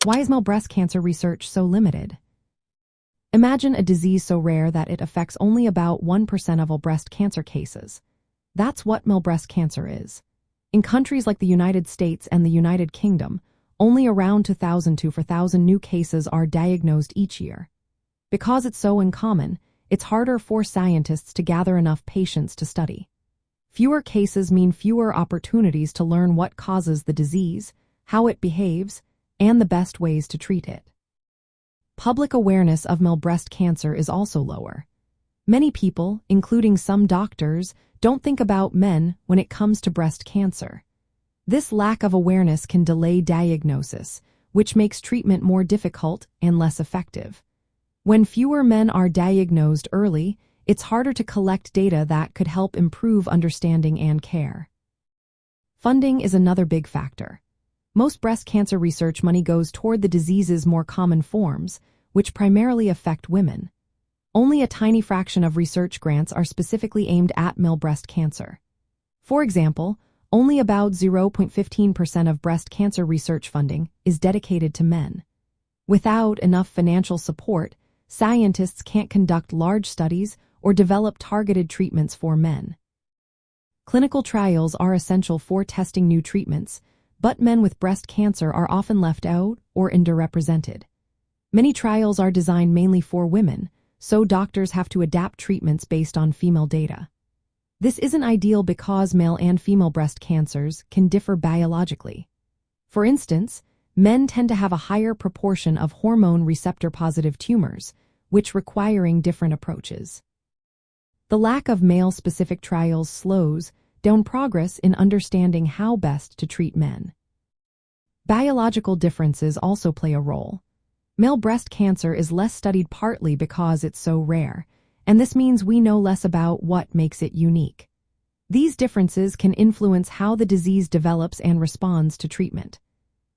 Why is male breast cancer research so limited? Imagine a disease so rare that it affects only about 1% of all breast cancer cases. That's what male breast cancer is. In countries like the United States and the United Kingdom, only around 2,000 to 4,000 new cases are diagnosed each year. Because it's so uncommon, it's harder for scientists to gather enough patients to study. Fewer cases mean fewer opportunities to learn what causes the disease, how it behaves, and the best ways to treat it. Public awareness of male breast cancer is also lower. Many people, including some doctors, don't think about men when it comes to breast cancer. This lack of awareness can delay diagnosis, which makes treatment more difficult and less effective. When fewer men are diagnosed early, it's harder to collect data that could help improve understanding and care. Funding is another big factor. Most breast cancer research money goes toward the disease's more common forms, which primarily affect women. Only a tiny fraction of research grants are specifically aimed at male breast cancer. For example, only about 0.15% of breast cancer research funding is dedicated to men. Without enough financial support, scientists can't conduct large studies or develop targeted treatments for men. Clinical trials are essential for testing new treatments, but men with breast cancer are often left out or underrepresented. Many trials are designed mainly for women, so doctors have to adapt treatments based on female data. This isn't ideal because male and female breast cancers can differ biologically. For instance, men tend to have a higher proportion of hormone receptor-positive tumors, which requiring different approaches. The lack of male-specific trials slows down progress in understanding how best to treat men. Biological differences also play a role. Male breast cancer is less studied partly because it's so rare, and this means we know less about what makes it unique. These differences can influence how the disease develops and responds to treatment.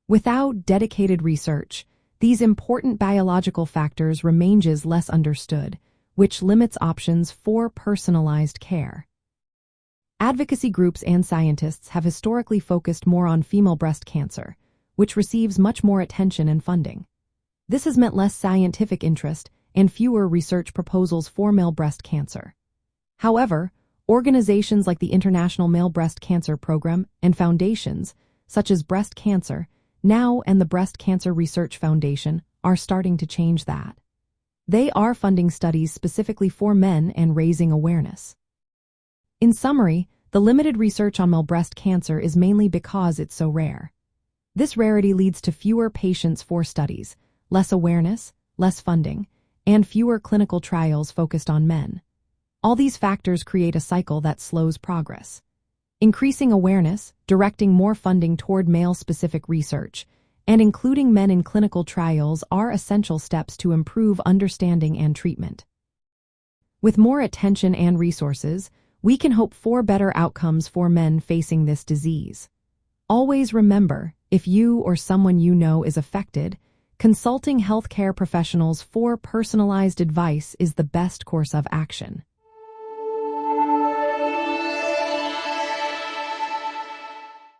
Without dedicated research, these important biological factors remain less understood, which limits options for personalized care. Advocacy groups and scientists have historically focused more on female breast cancer, which receives much more attention and funding. This has meant less scientific interest and fewer research proposals for male breast cancer. However, organizations like the International Male Breast Cancer Program and foundations, such as Breast Cancer Now and the Breast Cancer Research Foundation, are starting to change that. They are funding studies specifically for men and raising awareness. In summary, the limited research on male breast cancer is mainly because it's so rare. This rarity leads to fewer patients for studies, less awareness, less funding, and fewer clinical trials focused on men. All these factors create a cycle that slows progress. Increasing awareness, directing more funding toward male-specific research, and including men in clinical trials are essential steps to improve understanding and treatment. With more attention and resources, we can hope for better outcomes for men facing this disease. Always remember, if you or someone you know is affected, consulting healthcare professionals for personalized advice is the best course of action.